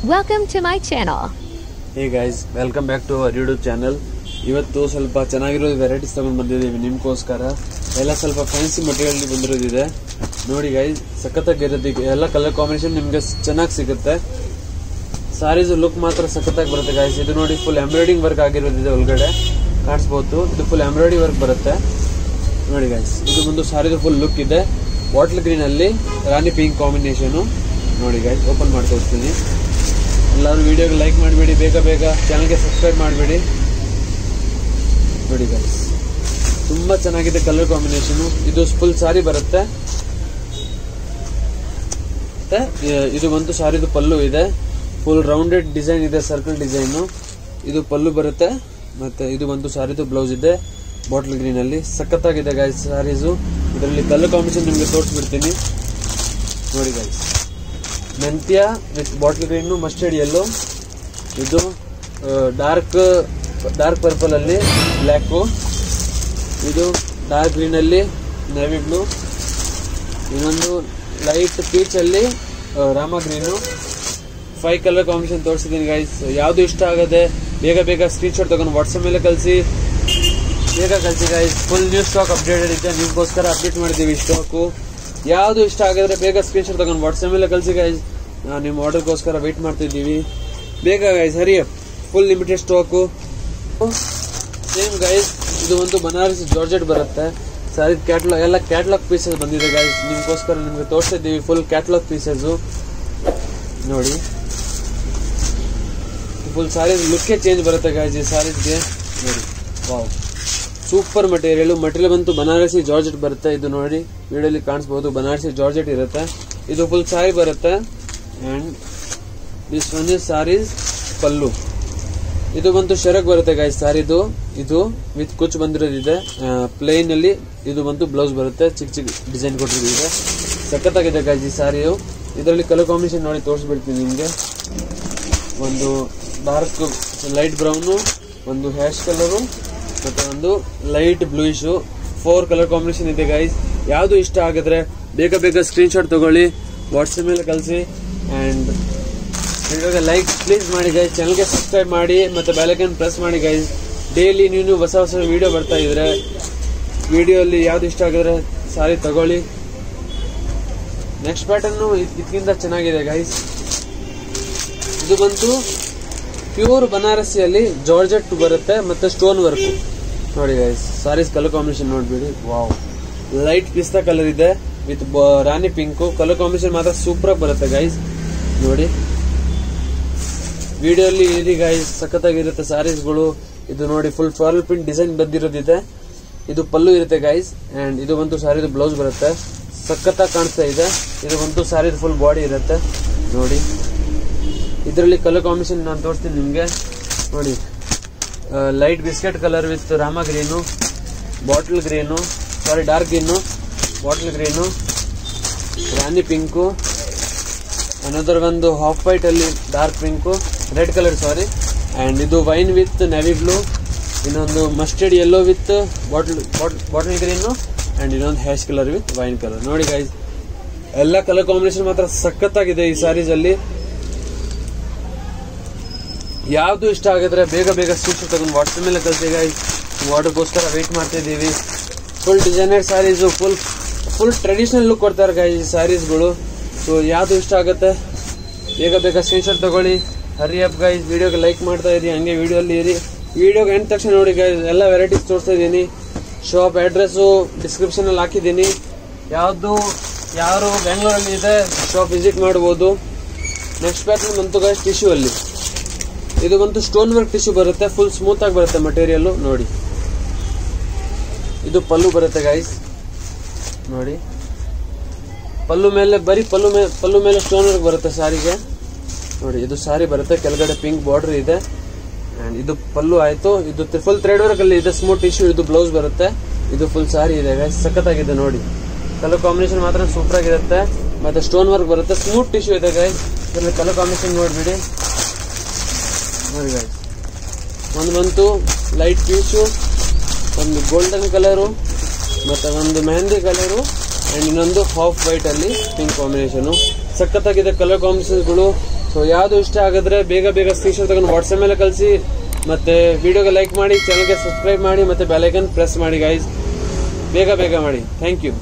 Welcome to my channel. Hey guys, welcome back to our YouTube channel. ಇವತ್ತು ಸ್ವಲ್ಪ ಚೆನ್ನಾಗಿರೋ varieties ತಗೊಂಡು ಬಂದಿದ್ದೀವಿ ನಿಮ್ಗೋಸ್ಕರ. ಎಲ್ಲ ಸ್ವಲ್ಪ ಫ್ಯಾನ್ಸಿ ಮಟೀರಿಯಲ್ ಬಂದಿರೋದಿದೆ ನೋಡಿ ಗೈಸ್, ಸಖತ್ತಾಗಿರುತ್ತೆ. ಎಲ್ಲ ಕಲರ್ ಕಾಂಬಿನೇಷನ್ ನಿಮಗೆ ಚೆನ್ನಾಗಿ ಸಿಗುತ್ತೆ. ಸಾರೀಸ್ ಲುಕ್ ಮಾತ್ರ ಸಖತ್ತಾಗಿ ಬರುತ್ತೆ ಗೈಸ್. ಇದು ನೋಡಿ ಫುಲ್ ಎಂಬ್ರಾಯ್ಡಿಂಗ್ ವರ್ಕ್ ಆಗಿರೋದಿದೆ, ಒಳಗಡೆ ಕಾಣಿಸ್ಬೋದು. ಇದು ಫುಲ್ ಎಂಬ್ರಾಯ್ಡಿಂಗ್ ವರ್ಕ್ ಬರುತ್ತೆ ನೋಡಿ ಗೈಸ್. ಇದು ಒಂದು ಸಾರಿದು ಫುಲ್ ಲುಕ್ ಇದೆ. ಬಾಟ್ಲ್ ಗ್ರೀನ್ ಅಲ್ಲಿ ರಾಣಿ ಪಿಂಕ್ ಕಾಂಬಿನೇಷನ್ ನೋಡಿ ಗೈಸ್. ಓಪನ್ ಮಾಡಿ ತೋರಿಸ್ತೀನಿ. ಎಲ್ಲರೂ ವಿಡಿಯೋಗೆ ಲೈಕ್ ಮಾಡಬೇಡಿ, ಬೇಗ ಚಾನಲ್ಗೆ ಸಬ್ಸ್ಕ್ರೈಬ್ ಮಾಡಬೇಡಿ ನೋಡಿ ಗೈಸ್. ತುಂಬಾ ಚೆನ್ನಾಗಿದೆ ಕಲರ್ ಕಾಂಬಿನೇಷನ್. ಇದು ಫುಲ್ ಸಾರಿ ಬರುತ್ತೆ. ಇದು ಒಂದು ಸಾರಿದು ಪಲ್ಲು ಇದೆ, ಫುಲ್ ರೌಂಡೆಡ್ ಡಿಸೈನ್ ಇದೆ, ಸರ್ಕಲ್ ಡಿಸೈನ್. ಇದು ಪಲ್ಲು ಬರುತ್ತೆ. ಮತ್ತೆ ಇದು ಒಂದು ಸಾರಿದು ಬ್ಲೌಸ್ ಇದೆ ಬಾಟ್ಲ್ ಗ್ರೀನ್ ಅಲ್ಲಿ. ಸಖತ್ತಾಗಿದೆ ಗೈಸ್ ಸಾರೀಸು. ಇದರಲ್ಲಿ ಕಲರ್ ಕಾಂಬಿನೇಷನ್ ನಿಮಗೆ ತೋರಿಸ್ಬಿಡ್ತೀನಿ ನೋಡಿ ಗೈಸ್. ಮೆಂತ್ಯ with bottle green, mustard yellow. ಇದು ಡಾರ್ಕ್ ಪರ್ಪಲ್ ಅಲ್ಲಿ ಬ್ಲ್ಯಾಕ್. ಇದು ಡಾರ್ಕ್ ಗ್ರೀನ್ ಅಲ್ಲಿ ನೇವಿ ಬ್ಲೂ. ಇನ್ನೊಂದು ಲೈಟ್ ಪೀಚ್ ಅಲ್ಲಿ ರಾಮ ಗ್ರೀನು. 5 ಕಲರ್ ಕಾಂಬಿನೇಷನ್ ತೋರಿಸಿದ್ದೀನಿ ಗೈಸ್. ಯಾವ್ದು ಇಷ್ಟ ಆಗದೆ ಬೇಗ ಸ್ಕ್ರೀನ್ ಶಾಟ್ ತಗೊಂಡು ವಾಟ್ಸ್ಆಪ್ ಮೇಲೆ ಕಳಿಸಿ, ಬೇಗ ಕಳಿಸಿ guys. Full new stock updated ಇದೆ, ನಿಮ್ಗೋಸ್ಕರ ಅಪ್ಡೇಟ್ ಮಾಡಿದ್ದೀವಿ ಸ್ಟಾಕು. ಯಾವ್ದು ಇಷ್ಟ ಆಗಿದ್ರೆ ಬೇಗ ಸ್ಕ್ರೀನ್ ಶಾಟ್ ತಗೊಂಡು ವಾಟ್ಸ್ಆಪ್ ಮೇಲೆ ಕಳಿಸಿ ಗೈಸ್. ನಾವು ನಿಮ್ಮ ಆರ್ಡರ್ಗೋಸ್ಕರ ವೇಟ್ ಮಾಡ್ತಿದ್ದೀವಿ. ಬೇಗ guys, hurry up. Full limited stock. Same guys, ಇದು ಒಂದು ಬನಾರಸ್ ಜಾರ್ಜೆಟ್ ಬರುತ್ತೆ. ಸಾರಿ ಕ್ಯಾಟ್ಲಾಗ್, ಎಲ್ಲ ಕ್ಯಾಟ್ಲಾಗ್ ಪೀಸಸ್ ಬಂದಿದೆ ಗೈಸ್. ನಿಮ್ಗೋಸ್ಕರ ನಿಮ್ಗೆ ತೋರಿಸ್ತಿದ್ದೀವಿ ಫುಲ್ ಕ್ಯಾಟ್ಲಾಗ್ ಪೀಸಸ್ ನೋಡಿ. ಫುಲ್ ಸಾರಿ ಲುಕ್ಕೇ ಚೇಂಜ್ ಬರುತ್ತೆ ಗೈಸ್ ಈ ಸಾರೀಸ್ಗೆ ನೋಡಿ. ವಾವ್, ಸೂಪರ್ ಮಟೀರಿಯಲ್ ಬಂತು. ಬನಾರಸಿ ಜಾರ್ಜೆಟ್ ಬರುತ್ತೆ. ಇದು ನೋಡಿ ವಿಡಿಯೋಲಿ ಕಾಣಿಸಬಹುದು, ಬನಾರಸಿ ಜಾರ್ಜೆಟ್ ಇರುತ್ತೆ. ಇದು ಫುಲ್ ಸಾರಿ ಬರುತ್ತೆ. And this one is saris pallu. ಇದು ಬಂತು ಶರಕ್ ಬರುತ್ತೆ ಗೈಸ್ ಸಾರಿದು. ಇದು ವಿತ್ ಕುಚ್ ಬಂದಿರೋದಿದೆ ಪ್ಲೇನ್ ಅಲ್ಲಿ. ಇದು ಬಂತು ಬ್ಲೌಸ್ ಬರುತ್ತೆ, ಚಿಕ್ಕ ಡಿಸೈನ್ ಕೊಟ್ಟಿರೋದಿದೆ. ಸಖತ್ತಾಗಿದೆ ಗೈಸ್ ಈ ಸಾರಿಯು. ಇದರಲ್ಲಿ ಕಲರ್ ಕಾಂಬಿನೇಷನ್ ನೋಡಿ ತೋರಿಸ್ಬಿಡ್ತೀನಿ ನಿಮ್ಗೆ. ಒಂದು ಡಾರ್ಕ್ ಲೈಟ್ ಬ್ರೌನು, ಒಂದು ಹ್ಯಾಶ್ ಕಲರು, ಮತ್ತೆ ಒಂದು ಲೈಟ್ ಬ್ಲೂಯಿಶ್. 4 ಕಲರ್ ಕಾಂಬಿನೇಷನ್ ಇದೆ ಗೈಸ್. ಯಾವ್ದು ಇಷ್ಟ ಆಗಿದ್ರೆ ಬೇಗ ಸ್ಕ್ರೀನ್ ಶಾಟ್ ತಗೊಳ್ಳಿ, ವಾಟ್ಸ್ಆಪ್ ಮೇಲೆ ಕಳಿಸಿ. ಅಂಡ್ ವಿಡಿಯೋಗೆ ಲೈಕ್ ಪ್ಲೀಸ್ ಮಾಡಿ ಗೈಸ್. ಚಾನಲ್ಗೆ ಸಬ್ಸ್ಕ್ರೈಬ್ ಮಾಡಿ ಮತ್ತೆ ಬೆಲ್ ಐಕಾನ್ ಪ್ರೆಸ್ ಮಾಡಿ ಗೈಸ್. ಡೈಲಿ ನೀವು ಹೊಸ ವಿಡಿಯೋ ಬರ್ತಾ ಇದ್ರೆ ವಿಡಿಯೋ ಅಲ್ಲಿ ಯಾವ್ದು ಇಷ್ಟ ಆಗಿದ್ರೆ ಸಾರಿ ತಗೊಳ್ಳಿ. ನೆಕ್ಸ್ಟ್ ಪ್ಯಾಟರ್ನ್ ಇದಕ್ಕಿಂತ ಚೆನ್ನಾಗಿದೆ ಗೈಸ್. ಇದು ಬಂತು ಪ್ಯೂರ್ ಬನಾರಸಿಯಲ್ಲಿ ಜಾರ್ಜೆಟ್ ಬರುತ್ತೆ ಮತ್ತೆ ಸ್ಟೋನ್ ವರ್ಕ್ ನೋಡಿ ಗೈಸ್. ಸಾರೀಸ್ ಕಲರ್ ಕಾಂಬಿನೇಷನ್ ನೋಡ್ಬಿಡಿ. ವಾವ್, ಲೈಟ್ ಪಿಸ್ತಾ ಕಲರ್ ಇದೆ with rani pink. Colour combination ಮಾತ್ರ ಸೂಪರ್ ಆಗಿ ಬರುತ್ತೆ ಗೈಸ್ ನೋಡಿ. ವಿಡಿಯೋ ಅಲ್ಲಿ ಇರಿ ಗೈಸ್, ಸಖತ್ತಾಗಿರುತ್ತೆ ಸಾರೀಸ್ಗಳು. ಇದು ನೋಡಿ ಫುಲ್ ಫ್ಲೋರಲ್ ಪ್ರಿಂಟ್ ಡಿಸೈನ್ ಬಂದಿರೋದಿದೆ. ಇದು ಪಲ್ಲು ಇರುತ್ತೆ ಗೈಸ್. ಅಂಡ್ ಇದು ಒಂದು ಸಾರಿದು ಬ್ಲೌಸ್ ಬರುತ್ತೆ. ಸಖತ್ತಾಗಿ ಕಾಣಿಸ್ತಾ ಇದೆ. ಇದು ಒಂದು ಸಾರಿದು ಫುಲ್ ಬಾಡಿ ಇರುತ್ತೆ ನೋಡಿ. ಇದರಲ್ಲಿ ಕಲರ್ ಕಾಂಬಿನೇಷನ್ ನಾನು ತೋರಿಸ್ತೀನಿ ನಿಮ್ಗೆ ನೋಡಿ. Light biscuit colour with rama green, bottle green, sorry dark green, bottle green, rani pink, another ಒಂದು ಹಾಫ್ ವೈಟ್ ಅಲ್ಲಿ dark pink, red colour sari. And ಇದು ವೈನ್ ವಿತ್ ನೇವಿ ಬ್ಲೂ. ಇನ್ನೊಂದು mustard yellow with bottle green. And ಇನ್ನೊಂದು ash colour with wine colour ನೋಡಿ guys. ಎಲ್ಲ colour combination ಮಾತ್ರ ಸಖತ್ತಾಗಿದೆ ಈ ಸಾರೀಸ್ ಅಲ್ಲಿ. ಯಾವ್ದು ಇಷ್ಟ ಆಗಿದ್ರೆ ಬೇಗ ಸ್ಕ್ರೀನ್ ಶಾಟ್ ತಗೊಂಡು ವಾಟ್ಸ್ಆಪ್ ಮೇಲೆ ಕಳಿಸಿ ಗೈಸ್. ಆರ್ಡರ್ಗೋಸ್ಕರ ವೇಟ್ ಮಾಡ್ತಿದ್ದೀವಿ. Full designer saris, full traditional look ಕೊಡ್ತಾರೆ ಗೈಸ್ ಈ ಸಾರೀಸ್ಗಳು. ಸೊ ಯಾವ್ದು ಇಷ್ಟ ಆಗುತ್ತೆ ಬೇಗ ಸ್ಕ್ರೀನ್ ಶಾಟ್ ತಗೊಳ್ಳಿ. Hurry up guys. ವಿಡಿಯೋಗೆ ಲೈಕ್ ಮಾಡ್ತಾ ಇರಿ, ಹಂಗೆ ವಿಡಿಯೋ ಅಲ್ಲಿ ಇರಿ. ವಿಡಿಯೋಗೆ ಎಂದ ತಕ್ಷಣ ನೋಡಿ ಗೈಸ್, ಎಲ್ಲ ವೆರೈಟೀಸ್ ತೋರಿಸ್ತಾ ಇದ್ದೀನಿ. ಶಾಪ್ ಅಡ್ರೆಸ್ ಡಿಸ್ಕ್ರಿಪ್ಷನ್ ಅಲ್ಲಿ ಹಾಕಿದ್ದೀನಿ. ಯಾರು ಬೆಂಗಳೂರಲ್ಲಿ ಇದೆ ಶಾಪ್ ವಿಸಿಟ್ ಮಾಡಬಹುದು. ನೆಕ್ಸ್ಟ್ ಪ್ಯಾಟರ್ನ್ ಬಂತು ಗೈಸ್ ಟಿಶ್ಯೂ ಅಲ್ಲಿ. ಇದು ಬಂತು ಸ್ಟೋನ್ ವರ್ಕ್ ಟಿಶ್ಯೂ ಬರುತ್ತೆ. ಫುಲ್ ಸ್ಮೂತ್ ಆಗಿ ಬರುತ್ತೆ ಮಟೀರಿಯಲ್ ನೋಡಿ. ಇದು ಪಲ್ಲು ಬರುತ್ತೆ ಗೈಸ್ ನೋಡಿ. ಪಲ್ಲು ಮೇಲೆ ಬರೀ ಪಲ್ಲು ಮೇಲೆ ಸ್ಟೋನ್ ವರ್ಕ್ ಬರುತ್ತೆ ಸಾರಿಗೆ ನೋಡಿ. ಇದು ಸಾರಿ ಬರುತ್ತೆ, ಕೆಳಗಡೆ ಪಿಂಕ್ ಬಾರ್ಡರ್ ಇದೆ. ಅಂಡ್ ಇದು ಪಲ್ಲು ಆಯ್ತು. ಇದು ಫುಲ್ ಥ್ರೆಡ್ ವರ್ಕ್ ಅಲ್ಲಿ ಇದೆ, ಸ್ಮೂತ್ ಟಿಶ್ಯೂ. ಇದು ಬ್ಲೌಸ್ ಬರುತ್ತೆ. ಇದು ಫುಲ್ ಸಾರಿ ಇದೆ ಗೈಸ್. ಸಖತ್ತಾಗಿದೆ ನೋಡಿ. ಕಲರ್ ಕಾಂಬಿನೇಷನ್ ಮಾತ್ರ ಸೂಪರ್ ಆಗಿರುತ್ತೆ. ಮತ್ತೆ ಸ್ಟೋನ್ ವರ್ಕ್ ಬರುತ್ತೆ, ಸ್ಮೂತ್ ಟಿಶ್ಯೂ ಇದೆ ಗೈಸ್. ಇದರಲ್ಲಿ ಕಲರ್ ಕಾಂಬಿನೇಷನ್ ನೋಡ್ಬಿಡಿ ನೋಡಿ ಗೈಸ್. ಒಂದು ಬಂತು ಲೈಟ್ ಪೀಚು, ಒಂದು ಗೋಲ್ಡನ್ ಕಲರು, ಮತ್ತೆ ಒಂದು ಮೆಹಂದಿ ಕಲರು, ಅಂಡ್ ಇನ್ನೊಂದು ಹಾಫ್ ವೈಟ್ ಅಲ್ಲಿ ಪಿಂಕ್ ಕಾಂಬಿನೇಷನ್. ಸಖತ್ತಾಗಿದೆ ಕಲರ್ ಕಾಂಬಿನೇಷನ್ಗಳು. ಸೊ ಯಾವ್ದು ಇಷ್ಟ ಆಗಿದ್ರೆ ಬೇಗ ಬೇಗ ಸ್ಕ್ರೀನ್ಶಾಟ್ ತಗೊಂಡು ವಾಟ್ಸ್ಆಪ್ ಮೇಲೆ ಕಳಿಸಿ, ಮತ್ತೆ ವಿಡಿಯೋಗೆ ಲೈಕ್ ಮಾಡಿ, ಚಾನಲ್ಗೆ ಸಬ್ಸ್ಕ್ರೈಬ್ ಮಾಡಿ, ಮತ್ತೆ ಬೆಲ್ ಐಕನ್ ಪ್ರೆಸ್ ಮಾಡಿ ಗೈಸ್. ಬೇಗ ಬೇಗ ಮಾಡಿ. Thank you.